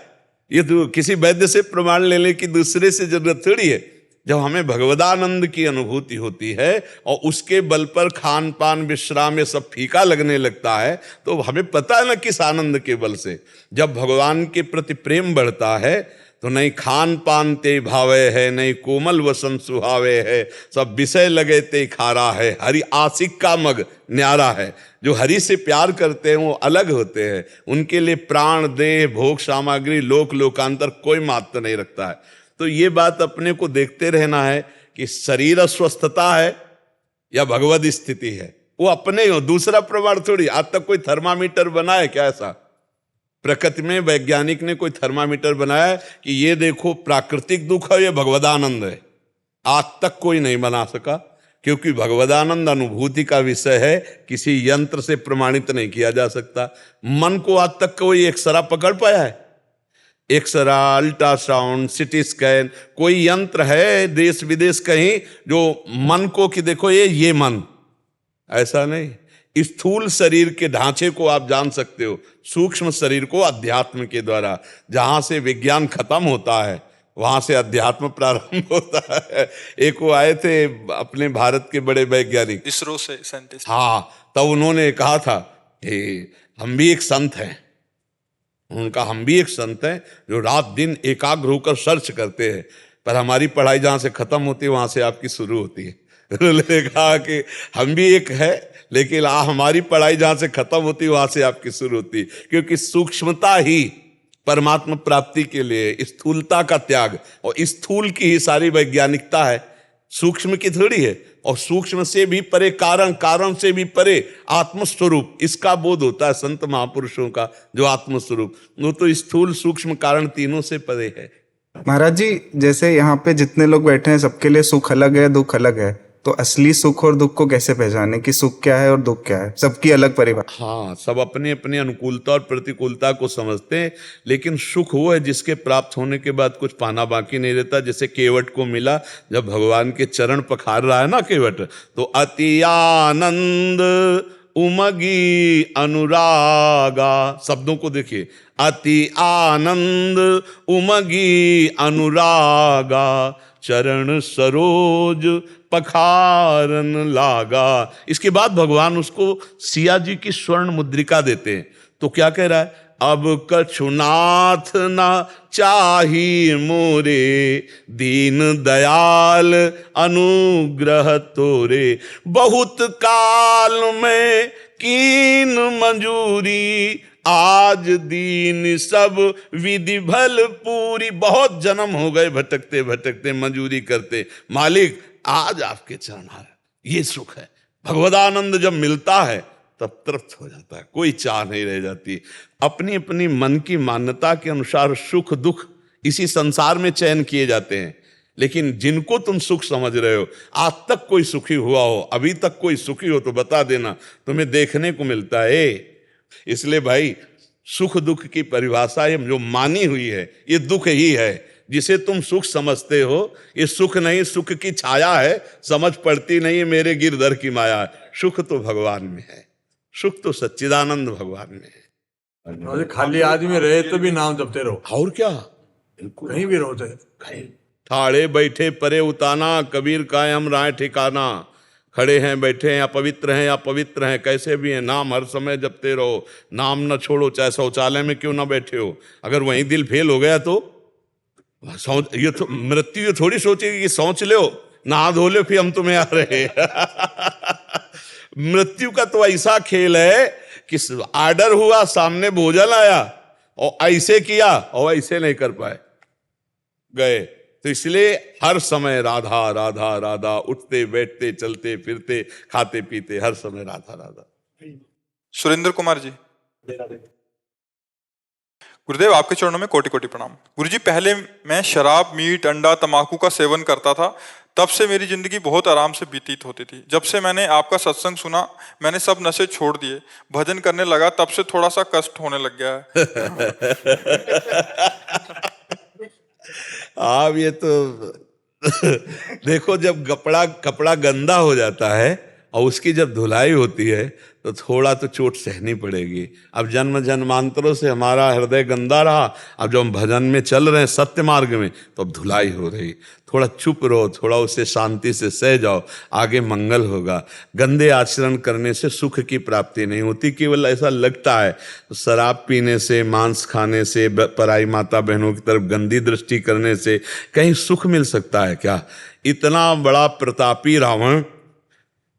ये तो किसी वैद्य से प्रमाण लेने की दूसरे से जरूरत थोड़ी है। जब हमें भगवदानंद की अनुभूति होती है और उसके बल पर खान पान विश्राम ये सब फीका लगने लगता है, तो हमें पता है ना किस आनंद के बल से। जब भगवान के प्रति प्रेम बढ़ता है तो नहीं खान पान ते भावे है, नहीं कोमल वसन सुहावे है, सब विषय लगे ते खारा है, हरि आशिक का मग न्यारा है। जो हरि से प्यार करते हैं वो अलग होते हैं, उनके लिए प्राण देह भोग सामग्री लोक लोकांतर कोई मात्र नहीं रखता है। तो ये बात अपने को देखते रहना है कि शरीर अस्वस्थता है या भगवद स्थिति है, वो अपने हो, दूसरा प्रमाण थोड़ी। आज तक कोई थर्मामीटर बना है क्या? ऐसा प्रकृति में वैज्ञानिक ने कोई थर्मामीटर बनाया कि ये देखो प्राकृतिक दुख है, ये भगवदानंद है? आज तक कोई नहीं बना सका, क्योंकि भगवदानंद अनुभूति का विषय है, किसी यंत्र से प्रमाणित नहीं किया जा सकता। मन को आज तक कोई एक्सरा पकड़ पाया है? एक्सरा, अल्ट्रासाउंड, सिटी स्कैन, कोई यंत्र है देश विदेश कहीं जो मन को कि देखो ये मन? ऐसा नहीं। स्थूल शरीर के ढांचे को आप जान सकते हो, सूक्ष्म शरीर को अध्यात्म के द्वारा। जहां से विज्ञान खत्म होता है वहां से अध्यात्म प्रारंभ होता है। एक वो आए थे अपने भारत के बड़े वैज्ञानिक, इसरो से साइंटिस्ट। हाँ, तब उन्होंने कहा था कि हम भी एक संत हैं। उनका हम भी एक संत हैं जो रात दिन एकाग्र होकर सर्च करते हैं, पर हमारी पढ़ाई जहाँ से खत्म होती है वहाँ से आपकी शुरू होती है। उन्होंने कहा कि हम भी एक है, लेकिन हमारी पढ़ाई जहाँ से खत्म होती है वहाँ से आपकी शुरू होती है, क्योंकि सूक्ष्मता ही परमात्मा प्राप्ति के लिए स्थूलता का त्याग, और स्थूल की ही सारी वैज्ञानिकता है, सूक्ष्म की थोड़ी है। और सूक्ष्म से भी परे कारण, कारण से भी परे आत्मस्वरूप, इसका बोध होता है संत महापुरुषों का, जो आत्मस्वरूप, वो तो स्थूल सूक्ष्म कारण तीनों से परे है। महाराज जी, जैसे यहाँ पे जितने लोग बैठे हैं सबके लिए सुख अलग है, दुख अलग है, तो असली सुख और दुख को कैसे पहचाने कि सुख क्या है और दुख क्या है? सबकी अलग परिभाषा। हाँ, सब अपने अपने अनुकूलता और प्रतिकूलता को समझते हैं, लेकिन सुख वो है जिसके प्राप्त होने के बाद कुछ पाना बाकी नहीं रहता। जैसे केवट को मिला, जब भगवान के चरण पखार रहा है ना केवट, तो अति आनंद उमगी अनुरागा, शब्दों को देखिए, अति आनंद उमगी अनुरागा, चरण सरोज पखारन लागा। इसके बाद भगवान उसको सिया जी की स्वर्ण मुद्रिका देते हैं। तो क्या कह रहा है? अब कछुनाथ ना चाही मोरे, दीन दयाल अनुग्रह तोरे, बहुत काल में कीन मंजूरी, आज दीन सब विधि भल पूरी। बहुत जन्म हो गए भटकते भटकते, मंजूरी करते, मालिक आज आपके चरण आ रहे। ये सुख है। भगवदानंद जब मिलता है तब तृप्त हो जाता है, कोई चाह नहीं रह जाती। अपनी अपनी मन की मान्यता के अनुसार सुख दुख इसी संसार में चयन किए जाते हैं, लेकिन जिनको तुम सुख समझ रहे हो, आज तक कोई सुखी हुआ हो, अभी तक कोई सुखी हो तो बता देना, तुम्हें देखने को मिलता है। इसलिए भाई, सुख दुख की परिभाषा ये जो मानी हुई है, ये दुख ही है। जिसे तुम सुख समझते हो, ये सुख नहीं, सुख की छाया है, समझ पड़ती नहीं है, मेरे गिरधर की माया है। सुख तो भगवान में है, सुख तो सच्चिदानंद भगवान में है। और खाली आदमी रहे तो भी नाम जपते रहो, और क्या, कहीं भी रहो चाहे। ठाड़े बैठे परे उताना, कबीर का हम राय ठिकाना। खड़े हैं, बैठे हैं, अपवित्र हैं या पवित्र हैं, कैसे भी हैं, नाम हर समय जपते रहो, नाम न छोड़ो, चाहे शौचालय में क्यों ना बैठे हो। अगर वहीं दिल फेल हो गया तो ये तो मृत्यु थोड़ी सोचेगी कि सोच लो, नहा धो लो, फिर हम तुम्हें आ रहे। मृत्यु का तो ऐसा खेल है कि आर्डर हुआ, सामने भोजन आया और ऐसे किया और ऐसे नहीं कर पाए, गए। तो इसलिए हर समय राधा राधा राधा, उठते बैठते चलते फिरते खाते पीते हर समय राधा राधा। सुरेंद्र कुमार जी, गुरुदेव आपके चरणों में कोटि कोटि प्रणाम। गुरुजी, पहले मैं शराब मीट अंडा तंबाकू का सेवन करता था, तब से मेरी जिंदगी बहुत आराम से व्यतीत होती थी। जब से मैंने आपका सत्संग सुना, मैंने सब नशे छोड़ दिए, भजन करने लगा, तब से थोड़ा सा कष्ट होने लग गया है। आप ये तो देखो, जब कपड़ा गंदा हो जाता है और उसकी जब धुलाई होती है तो थोड़ा तो चोट सहनी पड़ेगी। अब जन्म जन्मांतरों से हमारा हृदय गंदा रहा, अब जब हम भजन में चल रहे हैं सत्य मार्ग में, तो अब धुलाई हो रही। थोड़ा चुप रहो, थोड़ा उससे शांति से सह जाओ, आगे मंगल होगा। गंदे आचरण करने से सुख की प्राप्ति नहीं होती, केवल ऐसा लगता है। शराब पीने से, मांस खाने से, पराई माता बहनों की तरफ गंदी दृष्टि करने से कहीं सुख मिल सकता है क्या? इतना बड़ा प्रतापी रावण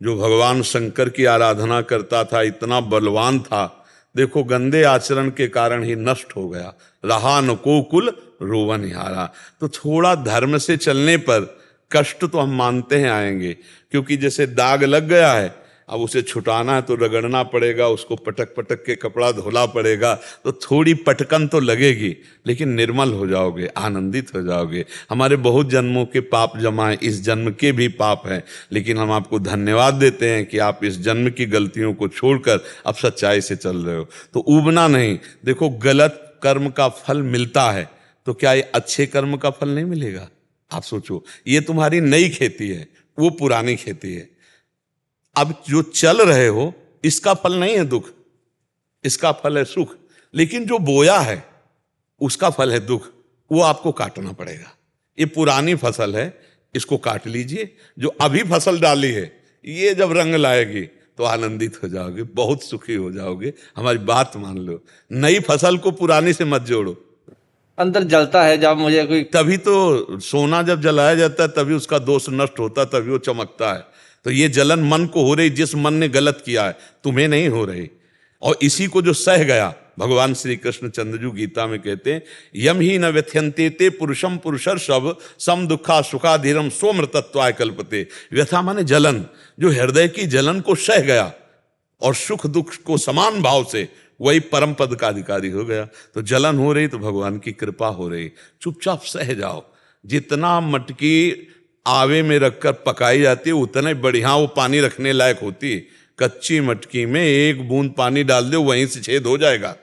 जो भगवान शंकर की आराधना करता था, इतना बलवान था, देखो गंदे आचरण के कारण ही नष्ट हो गया। रहा न को कुल रोवन हारा। तो थोड़ा धर्म से चलने पर कष्ट तो हम मानते हैं आएंगे, क्योंकि जैसे दाग लग गया है, अब उसे छुटाना है तो रगड़ना पड़ेगा, उसको पटक पटक के कपड़ा धोना पड़ेगा, तो थोड़ी पटकन तो लगेगी, लेकिन निर्मल हो जाओगे, आनंदित हो जाओगे। हमारे बहुत जन्मों के पाप जमा हैं, इस जन्म के भी पाप हैं, लेकिन हम आपको धन्यवाद देते हैं कि आप इस जन्म की गलतियों को छोड़कर अब सच्चाई से चल रहे हो। तो ऊबना नहीं। देखो, गलत कर्म का फल मिलता है, तो क्या ये अच्छे कर्म का फल नहीं मिलेगा? आप सोचो, ये तुम्हारी नई खेती है, वो पुरानी खेती है। अब जो चल रहे हो, इसका फल नहीं है दुख, इसका फल है सुख। लेकिन जो बोया है उसका फल है दुख, वो आपको काटना पड़ेगा। ये पुरानी फसल है, इसको काट लीजिए। जो अभी फसल डाली है ये जब रंग लाएगी तो आनंदित हो जाओगे, बहुत सुखी हो जाओगे। हमारी बात मान लो, नई फसल को पुरानी से मत जोड़ो। अंदर जलता है जब मुझे कोई, तभी तो सोना जब जलाया जाता है तभी उसका दोष नष्ट होता है, तभी वो चमकता है। तो ये जलन मन को हो रही, जिस मन ने गलत किया है, तुम्हें नहीं हो रही। और इसी को जो सह गया, भगवान श्री कृष्ण चंद्रजू गीता में कहते हैं, यम ही न व्यथ्यंते ते पुरुषम पुरुषर शव सम दुखा सुखाधीरम सोमृतत्वाय कल्पते। व्यथा माने जलन, जो हृदय की जलन को सह गया और सुख दुख को समान भाव से, वही परम पद का अधिकारी हो गया। तो जलन हो रही तो भगवान की कृपा हो रही, चुपचाप सह जाओ। जितना मटकी आवे में रखकर पकाई जाती है उतना ही बढ़िया वो पानी रखने लायक होती। कच्ची मटकी में एक बूंद पानी डाल दो, वहीं से छेद हो जाएगा।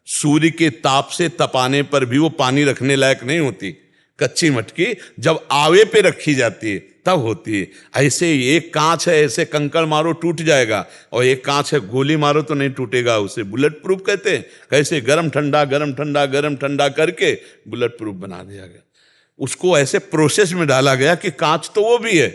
सूर्य के ताप से तपाने पर भी वो पानी रखने लायक नहीं होती। कच्ची मटकी जब आवे पे रखी जाती है तब होती है। ऐसे एक कांच है, ऐसे कंकड़ मारो टूट जाएगा, और एक कांच है गोली मारो तो नहीं टूटेगा। उसे बुलेट प्रूफ कहते हैं। कैसे गरम ठंडा गरम ठंडा गरम ठंडा करके बुलेट प्रूफ बना दिया गया। उसको ऐसे प्रोसेस में डाला गया कि कांच तो वो भी है,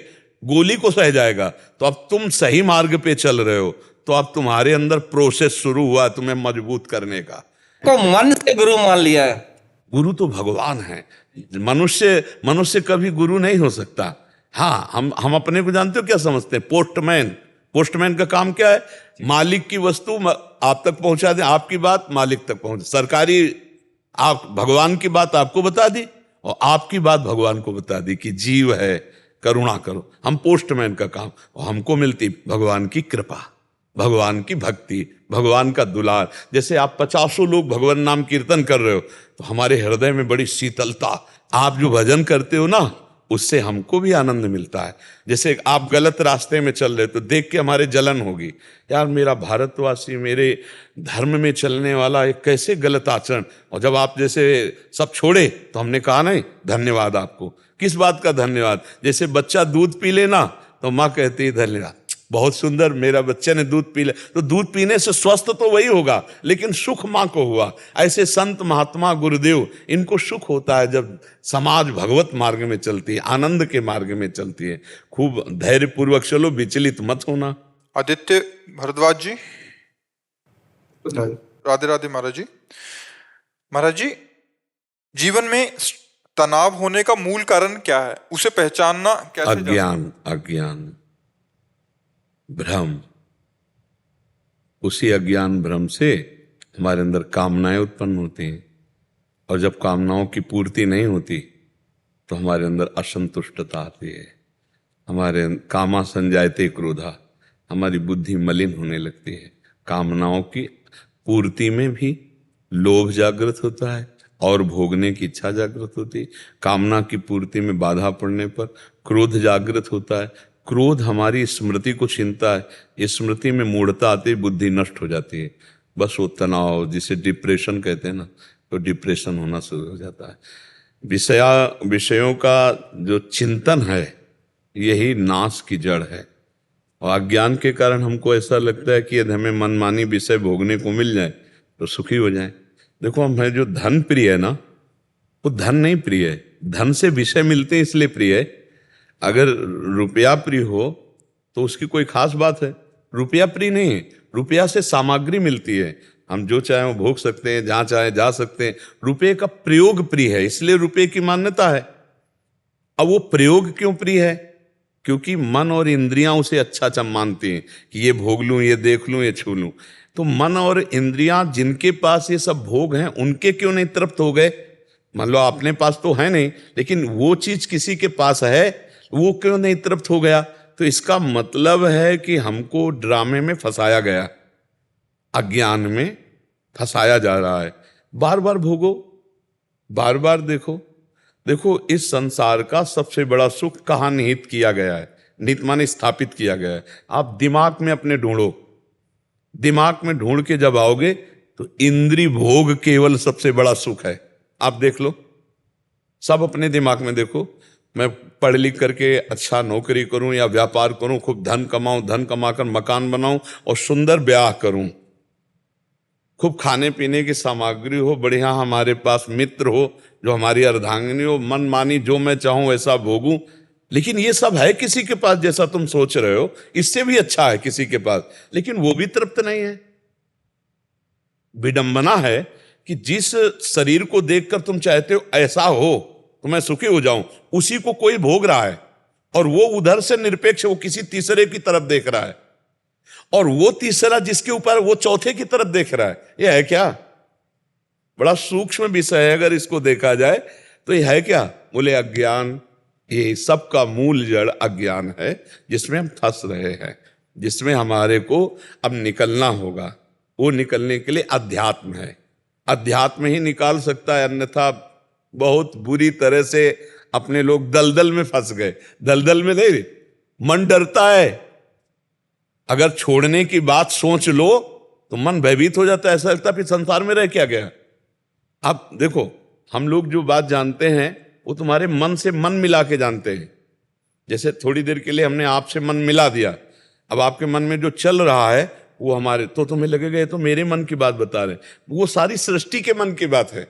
गोली को सह जाएगा। तो अब तुम सही मार्ग पे चल रहे हो, तो अब तुम्हारे अंदर प्रोसेस शुरू हुआ तुम्हें मजबूत करने का। को मन से गुरु मान लिया है। गुरु तो भगवान है, मनुष्य कभी गुरु नहीं हो सकता। हाँ, हम अपने को जानते हो क्या समझते हैं? पोस्टमैन का काम क्या है? मालिक की वस्तु आप तक पहुंचा दे, आपकी बात मालिक तक पहुंचे। सरकारी आप भगवान की बात आपको बता दी और आपकी बात भगवान को बता दी कि जीव है, करुणा करो। हम पोस्टमैन का काम, और हमको मिलती भगवान की कृपा, भगवान की भक्ति, भगवान का दुलार। जैसे आप 50 लोग भगवान नाम कीर्तन कर रहे हो तो हमारे हृदय में बड़ी शीतलता। आप जो भजन करते हो ना, उससे हमको भी आनंद मिलता है। जैसे आप गलत रास्ते में चल रहे तो देख के हमारे जलन होगी, यार मेरा भारतवासी, मेरे धर्म में चलने वाला एक कैसे गलत आचरण। और जब आप जैसे सब छोड़े तो हमने कहा नहीं धन्यवाद आपको। किस बात का धन्यवाद? जैसे बच्चा दूध पी लेना तो माँ कहती है धन्यवाद, बहुत सुंदर मेरा बच्चे ने दूध पी ले। तो दूध पीने से स्वस्थ तो वही होगा, लेकिन सुख माँ को हुआ। ऐसे संत महात्मा गुरुदेव, इनको सुख होता है जब समाज भगवत मार्ग में चलती है, आनंद के मार्ग में चलती है। खूब धैर्य पूर्वक चलो, विचलित मत होना। आदित्य भारद्वाज जी, राधे राधे महाराज जी। महाराज जी, जीवन में तनाव होने का मूल कारण क्या है? उसे पहचानना कैसे? अज्ञान, भ्रम। उसी अज्ञान भ्रम से हमारे अंदर कामनाएं उत्पन्न होती हैं, और जब कामनाओं की पूर्ति नहीं होती तो हमारे अंदर असंतुष्टता आती है। हमारे कामा संजायते क्रोधा, हमारी बुद्धि मलिन होने लगती है। कामनाओं की पूर्ति में भी लोभ जागृत होता है और भोगने की इच्छा जागृत होती है। कामना की पूर्ति में बाधा पड़ने पर क्रोध जागृत होता है। क्रोध हमारी स्मृति को छीनता है। स्मृति में मूढ़ता आती है, बुद्धि नष्ट हो जाती है। बस वो तनाव, जिसे डिप्रेशन कहते हैं ना, तो डिप्रेशन होना शुरू हो जाता है। विषयों का जो चिंतन है यही नाश की जड़ है। और अज्ञान के कारण हमको ऐसा लगता है कि यदि हमें मनमानी विषय भोगने को मिल जाए तो सुखी हो जाए। देखो, हमें जो धन प्रिय है ना, वो धन नहीं प्रिय है, धन से विषय मिलते हैं इसलिए प्रिय है। अगर रुपया प्रिय हो तो उसकी कोई खास बात है? रुपया प्रिय नहीं है, रुपया से सामग्री मिलती है। हम जो चाहे वो भोग सकते हैं, जहां चाहे जा सकते हैं। रुपये का प्रयोग प्रिय है, इसलिए रुपये की मान्यता है। अब वो प्रयोग क्यों प्रिय है? क्योंकि मन और इंद्रियां उसे अच्छा मानती हैं कि ये भोग लूं, ये देख लूं, ये छू लूं। तो मन और इंद्रियां जिनके पास ये सब भोग हैं, उनके क्यों नहीं तृप्त हो गए? मान लो अपने पास तो है नहीं, लेकिन वो चीज किसी के पास है, वो क्यों नहीं तृप्त हो गया? तो इसका मतलब है कि हमको ड्रामे में फंसाया गया, अज्ञान में फंसाया जा रहा है। बार बार भोगो, बार बार देखो। इस संसार का सबसे बड़ा सुख कहाँ निहित किया गया है? निहित माने स्थापित किया गया है। आप दिमाग में अपने ढूंढो, दिमाग में ढूंढ के जब आओगे तो इंद्रिय भोग केवल सबसे बड़ा सुख है। आप देख लो, सब अपने दिमाग में देखो। मैं पढ़ लिख करके अच्छा नौकरी करूं या व्यापार करूं, खूब धन कमाऊं, धन कमाकर मकान बनाऊं और सुंदर ब्याह करूं, खूब खाने पीने की सामग्री हो, बढ़िया हमारे पास मित्र हो जो हमारी अर्धांगिनी हो, मन मानी जो मैं चाहूं वैसा भोगूं। लेकिन ये सब है किसी के पास जैसा तुम सोच रहे हो, इससे भी अच्छा है किसी के पास, लेकिन वो भी तृप्त नहीं है। विडंबना है कि जिस शरीर को देखकर तुम चाहते हो ऐसा हो तो मैं सुखी हो जाऊं, उसी को कोई भोग रहा है और वो उधर से निरपेक्ष, वो किसी तीसरे की तरफ देख रहा है, और वो तीसरा जिसके ऊपर वो चौथे की तरफ देख रहा है। ये है क्या? बड़ा सूक्ष्म विषय है। अगर इसको देखा जाए तो ये है क्या? बोले अज्ञान। ये सबका मूल जड़ अज्ञान है, जिसमें हम फंस रहे हैं, जिसमें हमारे को अब निकलना होगा। वो निकलने के लिए अध्यात्म है, अध्यात्म ही निकाल सकता है, अन्यथा बहुत बुरी तरह से अपने लोग दलदल में फंस गए। दलदल में नहीं, मन डरता है। अगर छोड़ने की बात सोच लो तो मन भयभीत हो जाता है, ऐसा लगता है फिर संसार में रह क्या गया। आप देखो, हम लोग जो बात जानते हैं वो तुम्हारे मन से मन मिला के जानते हैं। जैसे थोड़ी देर के लिए हमने आपसे मन मिला दिया, अब आपके मन में जो चल रहा है वो हमारे, तो तुम्हें लगेगा ये तो मेरे मन की बात बता रहे, वो सारी सृष्टि के मन की बात है।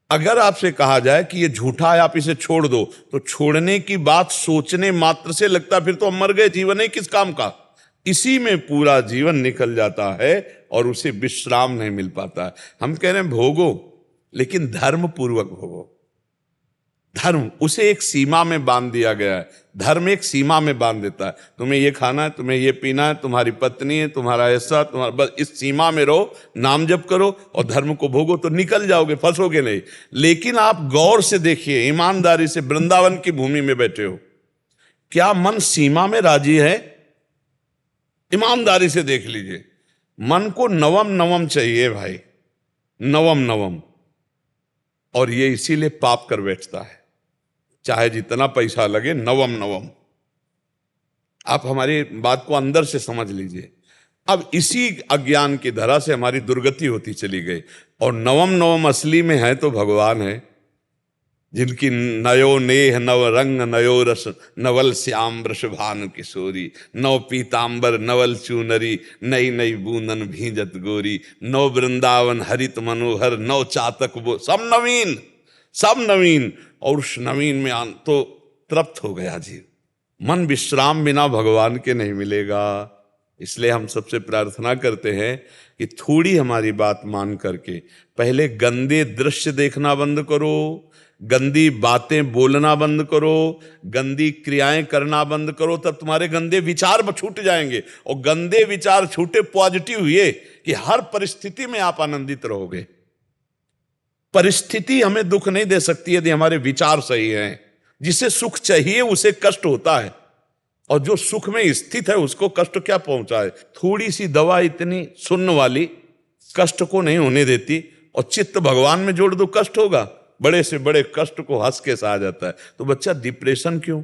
अगर आपसे कहा जाए कि ये झूठा है, आप इसे छोड़ दो, तो छोड़ने की बात सोचने मात्र से लगता फिर तो हम मर गए, जीवन है किस काम का। इसी में पूरा जीवन निकल जाता है और उसे विश्राम नहीं मिल पाता है। हम कह रहे हैं भोगो, लेकिन धर्म पूर्वक भोगो। धर्म उसे एक सीमा में बांध दिया गया है। धर्म एक सीमा में बांध देता है, तुम्हें ये खाना है, तुम्हें ये पीना है, तुम्हारी पत्नी है, तुम्हारा ऐसा, तुम्हारा, बस इस सीमा में रहो, नाम जप करो और धर्म को भोगो तो निकल जाओगे, फंसोगे नहीं। लेकिन आप गौर से देखिए, ईमानदारी से, वृंदावन की भूमि में बैठे हो, क्या मन सीमा में राजी है? ईमानदारी से देख लीजिए, मन को नवम नवम चाहिए भाई, नवम नवम। और ये इसीलिए पाप कर बैठता है, चाहे जितना पैसा लगे, नवम नवम। आप हमारी बात को अंदर से समझ लीजिए। अब इसी अज्ञान की धरा से हमारी दुर्गति होती चली गई। और नवम नवम असली में है तो भगवान है, जिनकी नयो नेह नव रंग नयो रस, नवल श्याम वृषभानु किशोरी, नव पीतांबर नवल चूनरी, नई नई बूंदन भींजत गोरी, नव वृंदावन हरित मनोहर, नव चातक वो, सब नवीन, सब नवीन। और उस नवीन में तो तृप्त हो गया जीव। मन विश्राम बिना भगवान के नहीं मिलेगा। इसलिए हम सबसे प्रार्थना करते हैं कि थोड़ी हमारी बात मान करके पहले गंदे दृश्य देखना बंद करो, गंदी बातें बोलना बंद करो, गंदी क्रियाएं करना बंद करो, तब तुम्हारे गंदे विचार छूट जाएंगे। और गंदे विचार छूटे, पॉजिटिव हुए कि हर परिस्थिति में आप आनंदित रहोगे। परिस्थिति हमें दुख नहीं दे सकती यदि हमारे विचार सही हैं। जिसे सुख चाहिए उसे कष्ट होता है, और जो सुख में स्थित है उसको कष्ट क्या पहुंचाए। थोड़ी सी दवा इतनी सुन्न वाली कष्ट को नहीं होने देती, और चित्त भगवान में जोड़ दो कष्ट होगा। बड़े से बड़े कष्ट को हंस के सहा जाता है। तो बच्चा डिप्रेशन क्यों,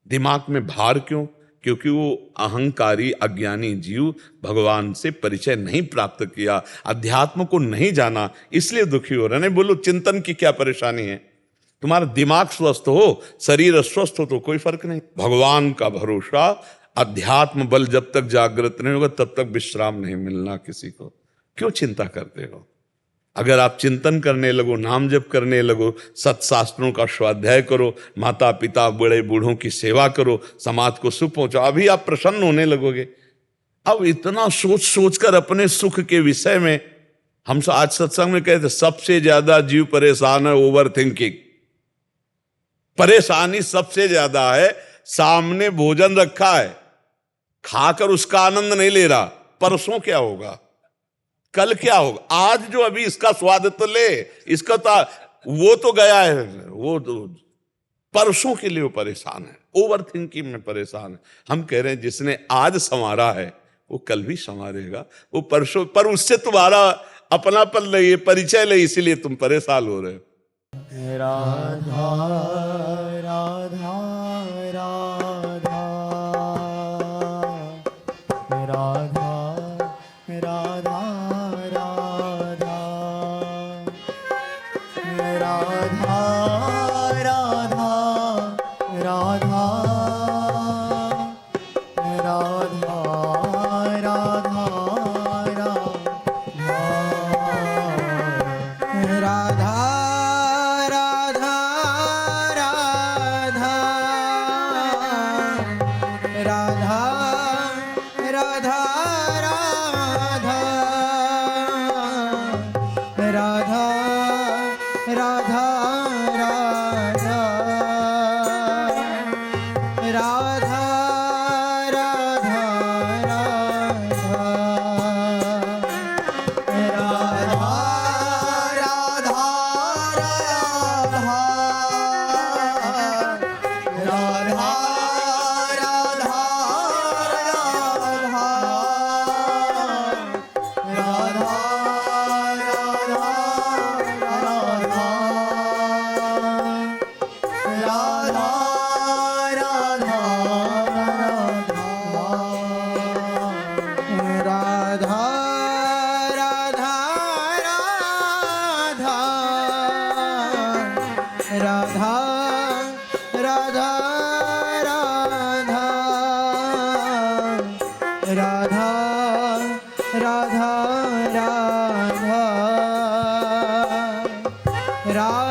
दिमाग में भार क्यों? क्योंकि वो अहंकारी अज्ञानी जीव भगवान से परिचय नहीं प्राप्त किया, अध्यात्म को नहीं जाना, इसलिए दुखी हो रहे। नहीं बोलो चिंतन की क्या परेशानी है, तुम्हारा दिमाग स्वस्थ हो, शरीर अस्वस्थ हो तो कोई फर्क नहीं। भगवान का भरोसा, अध्यात्म बल जब तक जागृत नहीं होगा तब तक विश्राम नहीं मिलना किसी को। क्यों चिंता करते हो? अगर आप चिंतन करने लगो, नाम जप करने लगो, सत्शास्त्रों का स्वाध्याय करो, माता पिता बड़े बूढ़ों की सेवा करो, समाज को सुख पहुंचाओ, अभी आप प्रसन्न होने लगोगे। अब इतना सोच सोच कर अपने सुख के विषय में, हम आज सत्संग में कहते सबसे ज्यादा जीव परेशान है ओवर थिंकिंग। परेशानी सबसे ज्यादा है, सामने भोजन रखा है, खाकर उसका आनंद नहीं ले रहा, परसों क्या होगा, कल क्या होगा, आज जो अभी इसका स्वाद तो ले, इसका तो वो तो गया है, वो तो परसों के लिए वो परेशान है, ओवर थिंकिंग में परेशान है। हम कह रहे हैं जिसने आज संवारा है वो कल भी संवारेगा, वो परसों, पर उससे तुम्हारा अपनापन नहीं, परिचय नहीं, इसीलिए तुम परेशान हो रहे हो। राधा राधा राधा राधा राधा राधा राधा राधा राधा राधा राधा राधा राधा राधा राधा राधा राधा राधा राधा राधा राधा